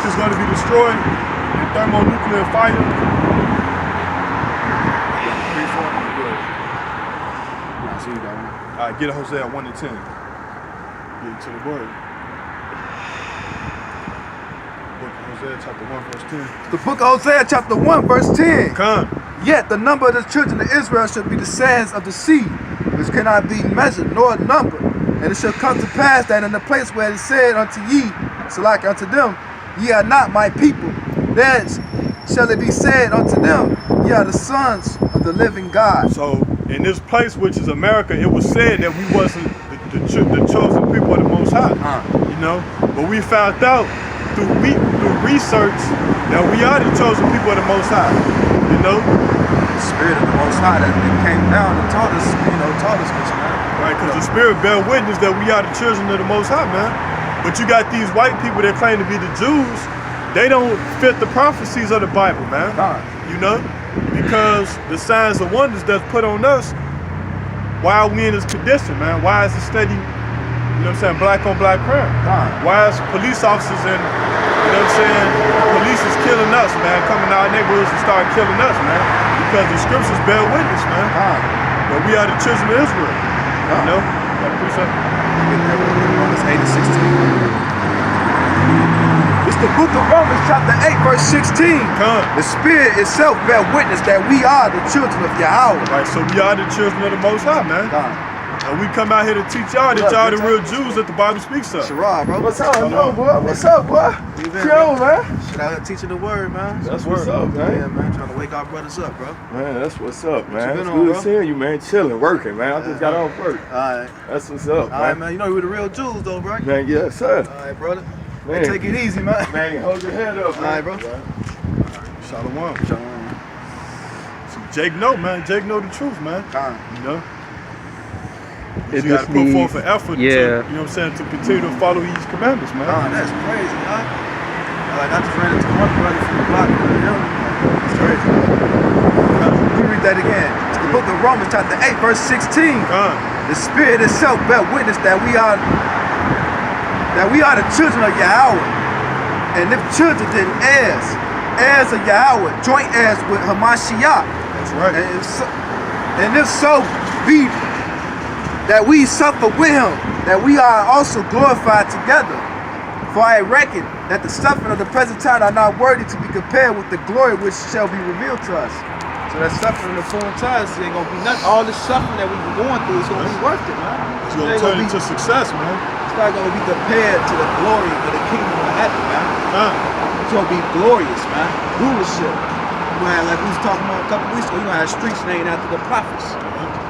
is going to be destroyed in thermonuclear fire. All right, get Hosea 1 and 10. Get to the word. Book of Hosea chapter 1 verse 10. The book of Hosea chapter 1 verse 10. Come. Yet the number of the children of Israel shall be the sands of the sea, which cannot be measured nor numbered. And it shall come to pass that in the place where it is said unto ye, so like unto them, ye are not my people, there shall it be said unto them, ye are the sons of the living God. So in this place, which is America, it was said that we wasn't the chosen people of the Most High. You know, but we found out through research that we are the chosen people of the Most High. You know, the Spirit of the Most High that came down and taught us, taught us this, man. Right, because the Spirit bear witness that we are the children of the Most High, man. But you got these white people that claim to be the Jews. They don't fit the prophecies of the Bible, man. You know, because the signs and wonders that's put on us, why are we in this condition, man? Why is it steady, black on black crime? Why is police officers and, police is killing us, man, coming out of neighborhoods and start killing us, man? Because the scriptures bear witness, man. That we are the children of Israel. You know? Romans 8 and 16. It's the book of Romans chapter 8 verse 16. The Spirit itself bear witness that we are the children of Yahweh. Right, so we are the children of the Most High, man. And we come out here to teach y'all that y'all the real Jews that the Bible speaks of. Sherrod, bro. What's up, boy? What's up, boy? Chill, man. Shit out here teaching the word, man. That's what's up, man. Yeah, man. Trying to wake our brothers up, bro. Man, that's what's up, man. It's good to seeing you, man. Chilling, working, man. I just got off work. Alright. That's what's up, man. Alright, man. You know we're the real Jews, though, bro. Man, yes, sir. Alright, brother. Man. Take it easy, man. Man, hold your head up, man. Alright, bro. Shalom. So Jake know, man. Jake know the truth, man. You know? You gotta put forth an effort to, to continue to follow these commandments, man. That's crazy, man. Like, I just ran into one brother from the block. It's crazy. Let me read that again. It's the book of Romans chapter 8 verse 16. The Spirit itself bear witness that we are the children of Yahweh. And if children, then heirs of Yahweh, joint heirs with Hamashiach. That's right. And if so be that we suffer with him, that we are also glorified together. For I reckon that the suffering of the present time are not worthy to be compared with the glory which shall be revealed to us. So that suffering in the foreign times ain't gonna be nothing. All this suffering that we've been going through is gonna be worth it, man. It's gonna turn into success, man. It's not gonna be compared to the glory of the kingdom of heaven, man. It's gonna be glorious, man. Rulership. You know, like we was talking about a couple weeks ago, you know, how streets named after the prophets.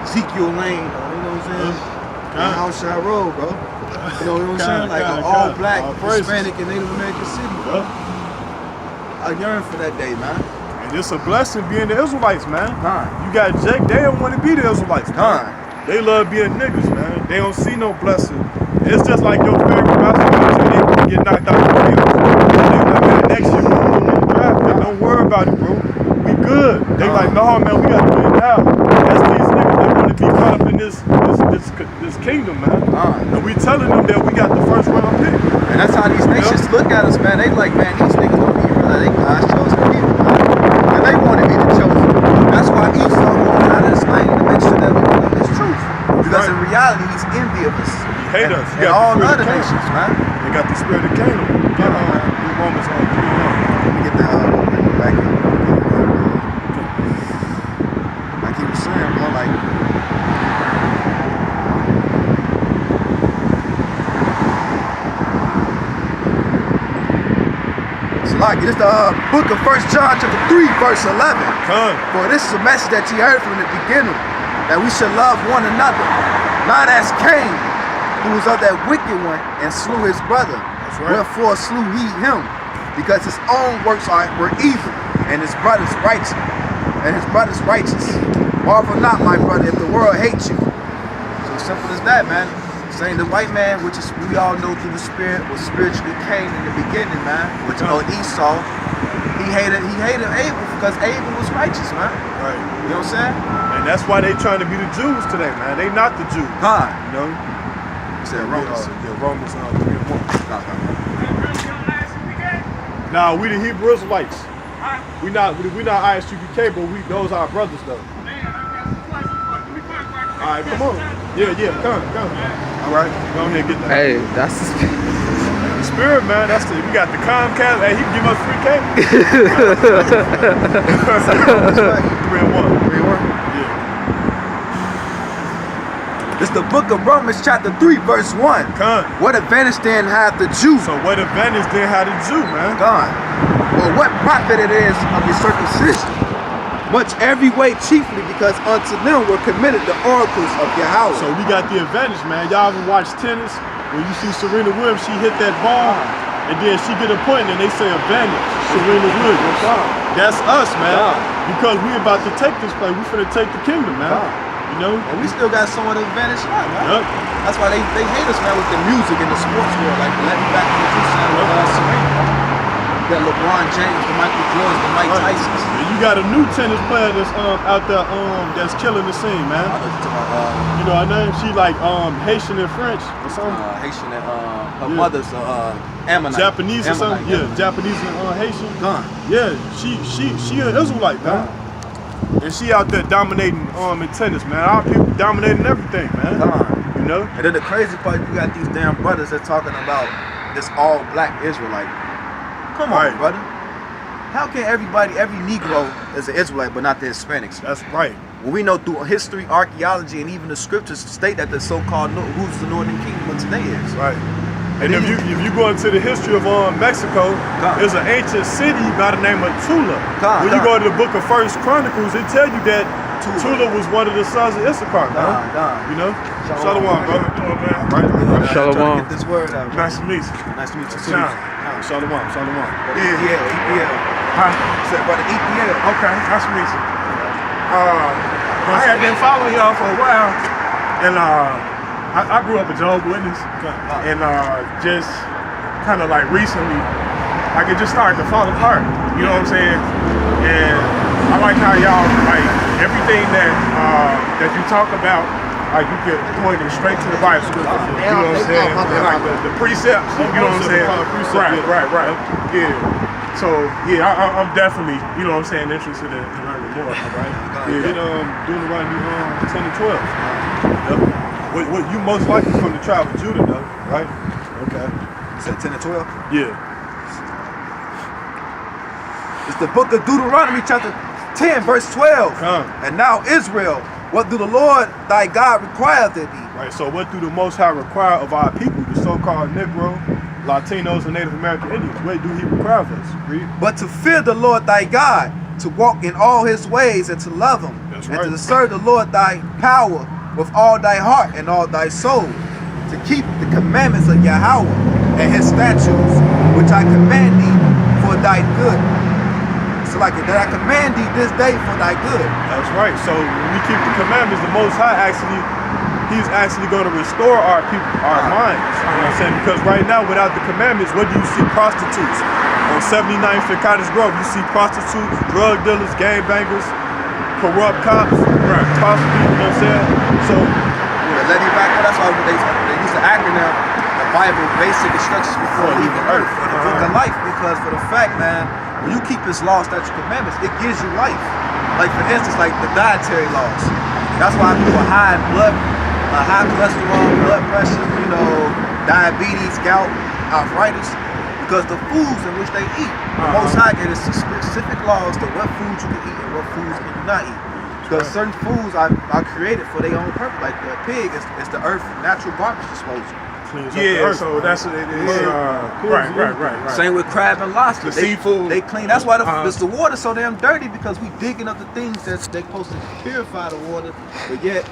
Ezekiel Lane, you know what I'm saying? Outside Road, bro. You know what I'm saying? Like an all black, Hispanic, and Native American city, bro. I yearn for that day, man. And it's a blessing being the Israelites, man. You got Jake, they don't want to be the Israelites, man. They love being niggas, man. They don't see no blessing. It's just like your favorite basketball team, they get knocked out of the field. They like, man, next year, bro, we're gonna draft it. Don't worry about it, bro. We good. They like, no, man, we got to do it now. That's these niggas. They want to be caught up in this kingdom, man. And we telling them that we got the first round pick. And that's how these nations look at us, man. They like, man, these niggas don't even realize they God's chosen people, man. And they want to be the chosen. That's why Esau going out of his lane to make sure that we know this truth. Because in reality, he's envy of us. He hate us. And all other nations, man. They got the spirit of Cain. Get Romans on. Let me get that back in. Like he was saying, bro, like, this is the book of 1 John chapter 3 verse 11. For this is a message that you heard from the beginning, that we should love one another, not as Cain, who was of that wicked one and slew his brother. Wherefore slew he him, because his own works were evil, and his brother's righteous. Marvel not, my brother, if the world hates you. So simple as that, man. Saying the white man, which is we all know through the spirit, was spiritually Cain in the beginning, man. Which Esau, he hated Abel because Abel was righteous, man. Right. You know what I'm saying? And that's why they trying to be the Jews today, man. They not the Jews. You know? You said Romans. Romans 3 and 1. Nah, we the Hebrew Israelites. We not ISUBK, but those are our brothers though. All right, come on. Yeah, come. All right, go ahead and get that. Hey, that's the Spirit, man. We got the COMCAST. Hey, he can give us free cable. 3 and 1. Yeah. It's the book of Romans chapter 3 verse 1. Come. What advantage then hath the Jew? So what advantage then had the Jew, man? God. Or what profit it is of the circumcision? Much every way chiefly because unto them were committed the oracles of Yahweh. So we got the advantage, man. Y'all ever watch tennis? When you see Serena Williams, she hit that ball, and then she get a point, and they say advantage, Serena Williams. That's us, man. Because we about to take this place. We finna take the kingdom, man. You know? And we still got somewhat of an advantage now, man. Yep. That's why they hate us, man, with the music and the sports world. Like, let me back to what you said with Serena. That LeBron James, the Michael Jordan, the Mike Tysons. And you got a new tennis player that's out there that's killing the scene, man. You know her name? She like Haitian and French or something. Haitian and her mother's Ammonite. Japanese or something. Ammonite, Yeah, Japanese and Haitian. Gone. Yeah, she an Israelite, man. And she out there dominating in tennis, man. Our people dominating everything, man. You know? And then the crazy part, you got these damn brothers that talking about this all black Israelite. Come on, brother. How can every Negro is an Israelite but not the Hispanics? That's right. Well, we know through history, archaeology, and even the scriptures state that the so-called who's the Northern Kingdom of today is. Right. And if you go into the history of Mexico, there's an ancient city by the name of Tula. When you go to the book of First Chronicles, it tell you that Tula was one of the sons of Issachar, man. You know? Shalom, brother. Right. Shalom. Get this word out. Nice to meet you. Nice to meet you too. Shalom. EPL. Huh? Said brother EPL. Okay, nice to meet you. I had been following y'all for a while, and I grew up a Jehovah's Witness, and just kind of like recently, like it just started to fall apart. You know what I'm saying? And I like how y'all like everything that you talk about. Like you can point it straight to the Bible. You know what I'm saying? And like the precepts. You know what I'm saying? Right. Yeah. So yeah, I'm definitely, you know what I'm saying, interested in learning more. Right. Yeah. Doing the right 10 and 12. Yep. What you most likely from the tribe of Judah, though, right? Okay. You said 10 and 12? Yeah. It's the book of Deuteronomy chapter 10 verse 12. And now Israel, what do the Lord thy God require of thee? Right, so what do the Most High require of our people, the so-called Negro, Latinos, and Native American Indians? What do he require of us? Read. But to fear the Lord thy God, to walk in all his ways, and to love him, and to serve the Lord thy power with all thy heart and all thy soul, to keep the commandments of Yahweh and his statutes, which I command thee for thy good. So like that I command thee this day for thy good. That's right. So when we keep the commandments, the Most High he's actually going to restore our people, our minds. You know what I'm saying? Because right now, without the commandments, what do you see? Prostitutes. On 79th and Cottage Grove, you see prostitutes, drug dealers, gangbangers, corrupt cops, prostitutes, you know what I'm saying? So let me back up, that's why they use the acronym, the Bible basic instructions before leaving earth, for the book of life, because for the fact, man, when you keep his laws, statutes, commandments, it gives you life. Like for instance, like the dietary laws. That's why people high cholesterol, blood pressure, you know, diabetes, gout, arthritis, because the foods in which they eat. The Most High gave us specific laws to what foods you can eat and what foods can you not eat. Because certain foods are created for their own purpose. Like the pig is the earth natural garbage disposal. Yeah, so that's what it is. Right. Same with crab and lobster. Seafood. They clean. That's why the water's so damn dirty, because we digging up the things that they're supposed to purify the water, but yet,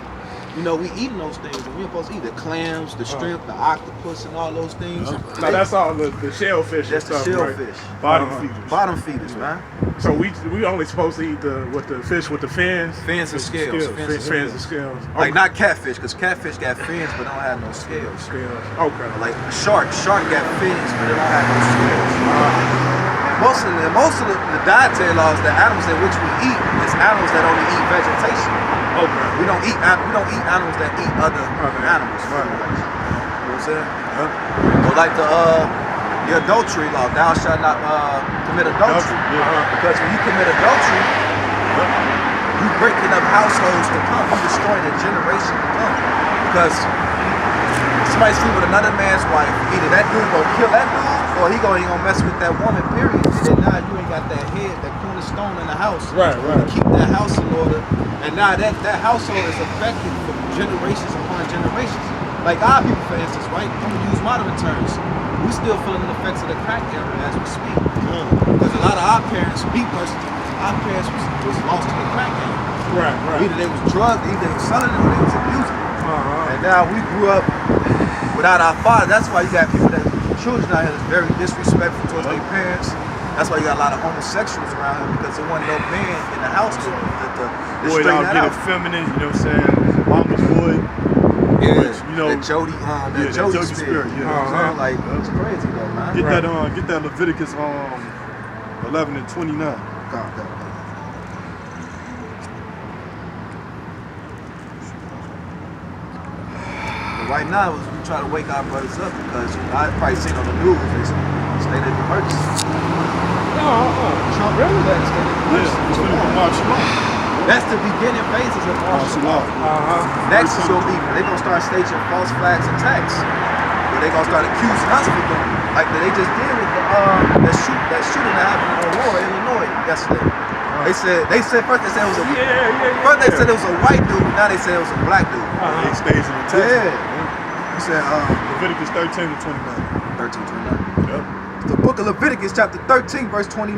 you know, we eating those things, and we're supposed to eat the clams, the shrimp, the octopus, and all those things. No, that's all the shellfish. That's the shellfish. Bottom feeders. Bottom feeders, man. So we only supposed to eat the fish with the fins. Fins and scales. Fins and scales. Like not catfish, because catfish got fins but don't have no scales. Okay. Like shark got fins but they don't have no scales. Most of the dietary laws, the animals in which we eat, is animals that only eat vegetation. Okay. We don't eat animals that eat other animals. You know what I'm saying? Or like the adultery law. Thou shalt not commit adultery. Because when you commit adultery, you breaking up households to come. You destroying a generation to come. Because somebody sleep with another man's wife, either that dude gonna kill that dude, or he gonna mess with that woman, period. And then now you ain't got that head, that cornerstone in the house. Right. To keep that house in order. And now that household is affected for generations upon generations. Like our people, for instance, right? I'm gonna use modern terms. We still feeling the effects of the crack era as we speak. Because a lot of our parents, our parents was lost to the crack era. Right. Either they was drugged, either they was selling it, or they was abusing it. And now we grew up without our father. That's why you got people children out here that's very disrespectful towards their parents. That's why you got a lot of homosexuals around here, because there wasn't no man in the house to boy, y'all get effeminate, you know what I'm saying? Mama's boy. Yeah, which, you know, that Jody spirit. You know what I'm saying? Like, it's crazy though, man. Get that Leviticus 11 and 29. Right now, we try to wake our brothers up, because I probably seen on the news they state of emergency. Trump really let it state of emergency. That's the beginning phases of martial law. Next is gonna be they're gonna start staging false flags attacks, where they're gonna start accusing us for doing it, like they just did with that shooting that happened in Aurora, Illinois yesterday. They said first they said it was first they said it was a white dude, now they said it was a black dude. They staged an attack. He said Leviticus 13 and 29. 13:29. Yep. The book of Leviticus chapter 13 verse 29.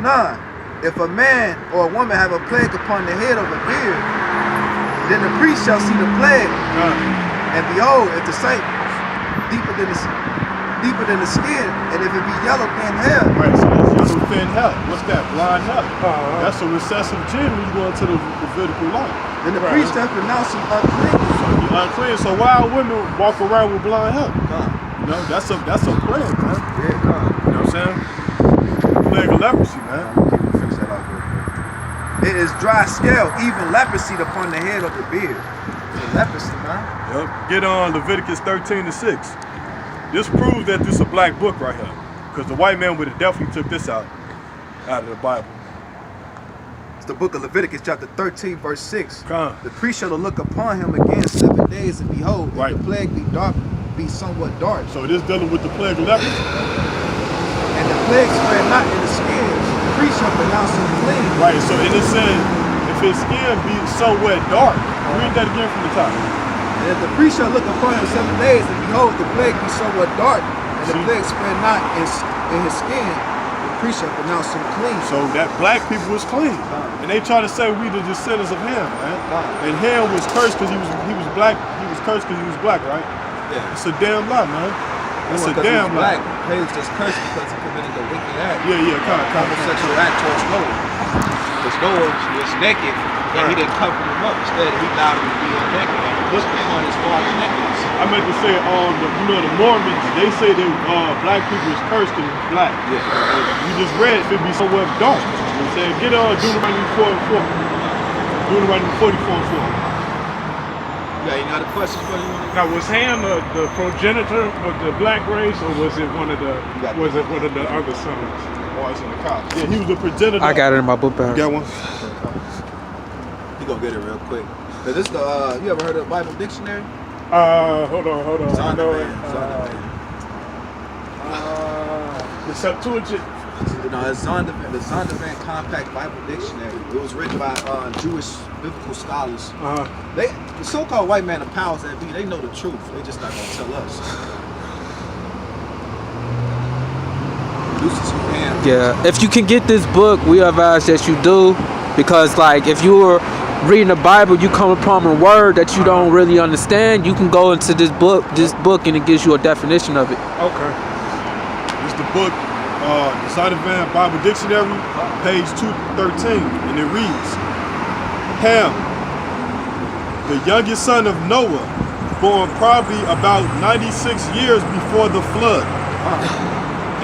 If a man or a woman have a plague upon the head of a beard, then the priest shall see the plague, and behold, if the sight deeper than the skin, and if it be yellow thin hair. Right, so that's yellow thin hair. What's that? Blind hair. That's a recessive gene when you go into the Levitical law. Then the priest shall pronounce him unclean. So you're unclean. So why women walk around with blind hair? You know, that's a plague, man. Yeah, you know what I'm saying? Plague of leprosy, man. Fix that out real quick. It is dry scale, even leprosy upon the head of the beard. Leprosy, man. Yep. Get on Leviticus 13 and 6. This proves that this is a black book right here, because the white man would have definitely took this out of the Bible. It's the book of Leviticus chapter 13 verse 6. Come. The priest shall look upon him again 7 days, and behold, Right. if the plague be dark, be somewhat dark. So this dealing with the plague of leprosy. And the plague spread not in the skin, the priest shall pronounce him clean. Right, so and it said, if his skin be somewhat dark. Read that again from the top. And if the priest shall look upon him 7 days, and behold, the plague be somewhat dark, and the plague spread not in his skin, the priest shall pronounce him clean. So that black people was clean. And they try to say we the descendants of Ham, man. And Ham was cursed because he was black. He was cursed because he was black, right? Yeah. It's a damn lie, man. It's a damn lie. Black. He was just cursed because he committed a wicked act. Homosexual act towards Noah. Because Noah was naked, and he didn't cover him up. Instead, he allowed him to be naked and look upon his father's nakedness. I meant to say, the Mormons, they say that black people is cursed because it's black. Yeah. You just read it be somewhat dark. You know what I'm saying? Get on Deuteronomy 4 and 4. Deuteronomy 44 and 4. Yeah, any other questions for you? Now, was Ham the progenitor of the black race, or was it one of the other sons? Boys in the car. Yeah, he was the progenitor. I got it in my book bag. You got one? You gonna get it real quick. Now, this you ever heard of the Bible dictionary? Hold on. The Septuagint. No, it's the Zondervan Compact Bible Dictionary. It was written by Jewish biblical scholars. The so-called white man of powers that be, they know the truth. They just not gonna tell us. Yeah, if you can get this book, we advise that you do, because like if you were reading the Bible, you come upon a word that you don't really understand, you can go into this book and it gives you a definition of it. Okay. It's the book, the Zondervan Bible Dictionary, page 213, and it reads, Ham, the youngest son of Noah, born probably about 96 years before the flood,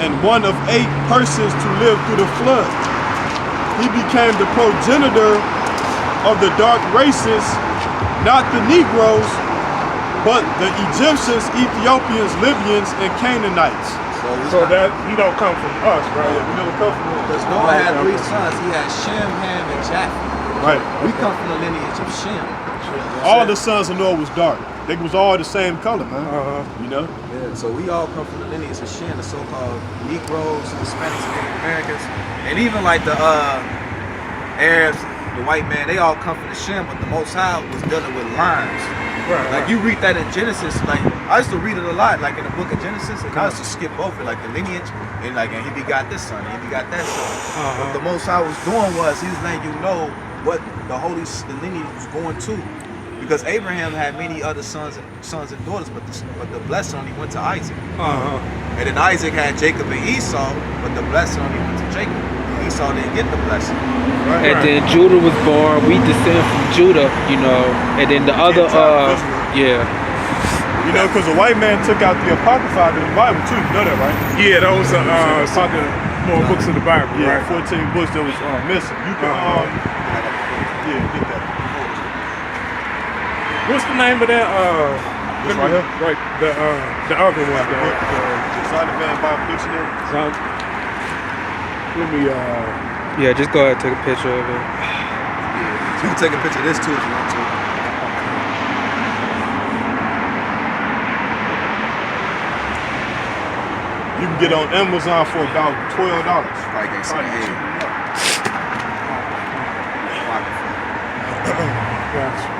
and one of 8 persons to live through the flood. He became the progenitor of the dark races, not the Negroes, but the Egyptians, Ethiopians, Libyans, and Canaanites. So that he don't come from us, right? Yeah, we don't come from Because Noah had 3 sons. He had Shem, Ham, and Japheth. Right. We come from the lineage of Shem. All the sons of Noah was dark. They was all the same color, man. You know? Yeah, so we all come from the lineage of Shem, the so-called Negroes, Hispanics, Native Americans, and even like the Arabs, the white man, they all come from the Shem, but the Most High was dealing with lines. Right. Like you read that in Genesis, like I used to read it a lot, like in the book of Genesis, and I used to skip over like the lineage, and he begot this son, and he begot that son. What the Most High was doing was he was letting you know what the lineage was going to. Because Abraham had many other sons and daughters, but the blessing only went to Isaac. And then Isaac had Jacob and Esau, but the blessing only went to Jacob. Esau didn't get the blessing. Right. And then Judah was born. We descend from Judah, you know. And then the other, yeah. You know, because the white man took out the Apocrypha in the Bible too. You know that, right? Yeah, those are some of the more books of the Bible, Yeah, right? 14 books that was missing. You can, yeah, get that. What's the name of that? This right here? Right, the other one. The Son of Man Bible Dictionary. Let me. Yeah, just go ahead and take a picture of it. Yeah. So you can take a picture of this too if you want to. You can get on Amazon for about $12. Probably can't see the head. Gotcha.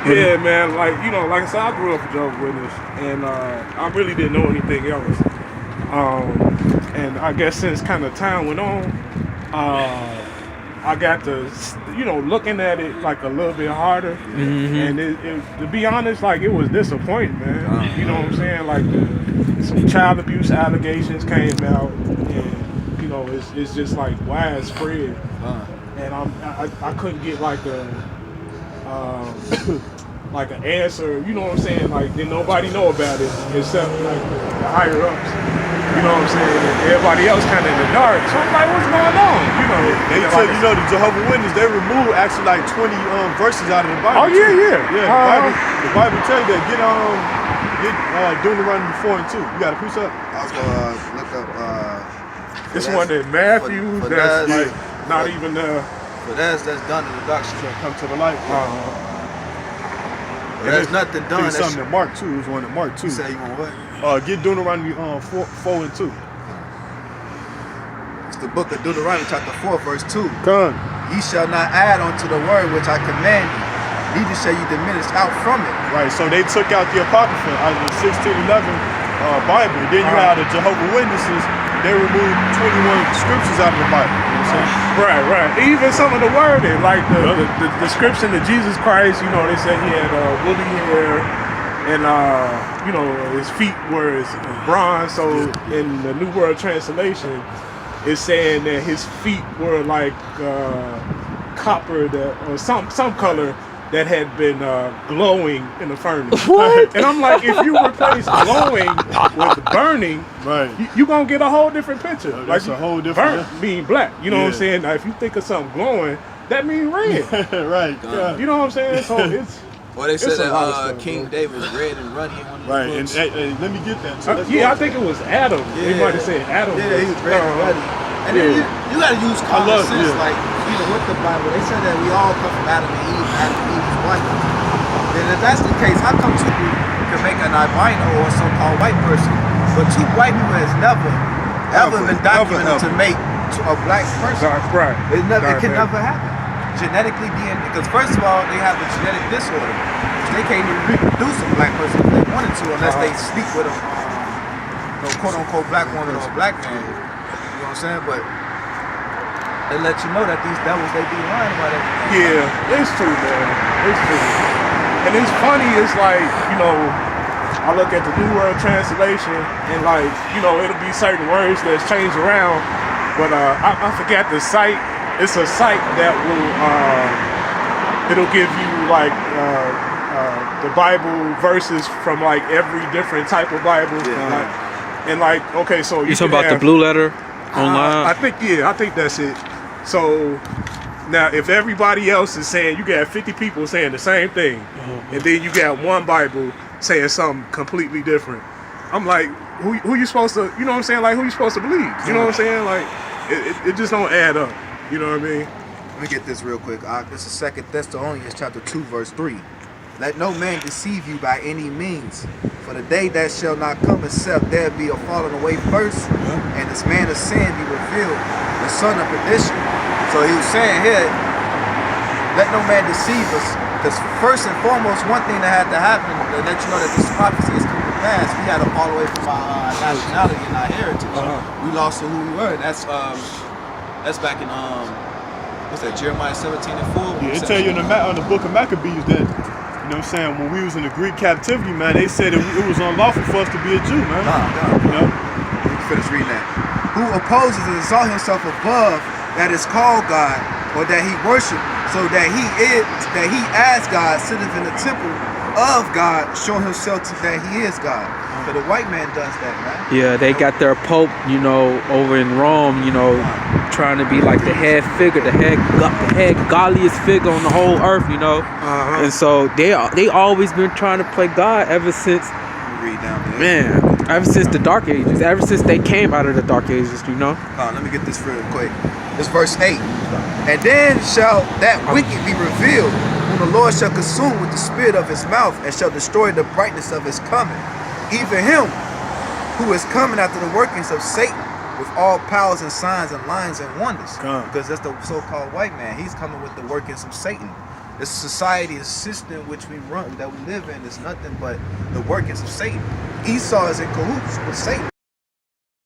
Yeah, man. Like like I said, I grew up a Jehovah's Witness, and I really didn't know anything else. And I guess since kind of time went on, I got to, looking at it like a little bit harder. And it, to be honest, like it was disappointing, man. You know what I'm saying? Like some child abuse allegations came out, and it's just like widespread. And I couldn't get like like an answer, you know what I'm saying? Like, did nobody know about it except like the higher ups, you know what I'm saying? And everybody else kind of in the dark. So I'm like, what's going on? They said, the Jehovah's Witness, they removed actually like 20 verses out of the Bible. Oh yeah. The Bible tell you that get Deuteronomy 4 and 2. You got a piece up? I was gonna look up. This one in Matthew, that's like not even But that's done in the dark street. Come to the light. There's nothing done. There's something in Mark 2. It was one in Mark 2. You say you want what? Get Deuteronomy 4 and 2. It's the book of Deuteronomy, chapter 4, verse 2. Come. Ye shall not add unto the word which I command you, neither shall you diminish out from it. Right, so they took out the Apocrypha out of the 1611 Bible. Then you have the Jehovah's Witnesses. They removed 21 scriptures out of the Bible. You know what I'm saying? Right. Even some of the wording, like the description of Jesus Christ, they said he had woolly hair, and his feet were bronze. So in the New World Translation, it's saying that his feet were like copper or some color that had been glowing in the furnace. What? And I'm like, if you replace glowing with burning, right, you're going to get a whole different picture. That's a whole different... Burnt mean black. You know what I'm saying? Now, if you think of something glowing, that means red. Right. You know what I'm saying? So it's... Well, they said that stuff, King David was red and ruddy in one of the Right, books. and let me get that. So I think it was Adam. They might have said Adam. Yeah, he was red and ruddy. And then you got to use common sense, like, with the Bible. They said that we all come from Adam and Eve's wife. And if that's the case, how come two people can make an albino or a so-called white person, but two white people has never been documented to make a black person? Right. It can never happen. Genetically being, because first of all, they have a genetic disorder. They can't even reproduce a black person if they wanted to, unless they sleep with a quote-unquote black woman or a black man. You know what I'm saying? But they let you know that these devils, they be lying about it. Yeah, it's true, man. It's true. And it's funny, it's like, I look at the New World Translation and like, it'll be certain words that's changed around, but I forgot the site. It's a site that will, it'll give you like the Bible verses from like every different type of Bible. Okay, so you talking about the Blue Letter online? I think that's it. So now if everybody else is saying, you got 50 people saying the same thing, and then you got one Bible saying something completely different. I'm like, who you supposed to, you know what I'm saying? Like, who you supposed to believe? You know what I'm saying? Like, it just don't add up. You know what I mean? Let me get this real quick. This is 2 Thessalonians chapter 2, verse 3. Let no man deceive you by any means, for the day that shall not come except there be a falling away first, and this man of sin be revealed, the son of perdition. So he was saying here, let no man deceive us, because first and foremost, one thing that had to happen to let you know that this prophecy is coming to pass, we had to fall away from our nationality and our heritage. We lost to who we were. That's back in what's that, Jeremiah 17:4? Yeah, it tell you in the book of Maccabees that, you know what I'm saying, when we was in the Greek captivity, man, they said it was unlawful for us to be a Jew, man. You know? Let me finish reading that. Who opposes and exalts himself above that is called God, or that he worship, so that he as God sitteth in the temple of God, showing himself to that he is God. But the white man does that, man. Yeah, they got their Pope, you know, over in Rome, you know, trying to be like the head figure, the head godliest figure on the whole earth, you know. And so they always been trying to play God ever since. Read down there. Man, ever since the Dark Ages, ever since they came out of the Dark Ages, you know. Let me get this real quick. This verse 8. And then shall that wicked be revealed, whom the Lord shall consume with the spirit of his mouth, and shall destroy the brightness of his coming. Even him who is coming after the workings of Satan, with all powers and signs and lyings and wonders. Because that's the so-called white man. He's coming with the workings of Satan. This society, this system which we run, that we live in, is nothing but the workings of Satan. Esau is in cahoots with Satan.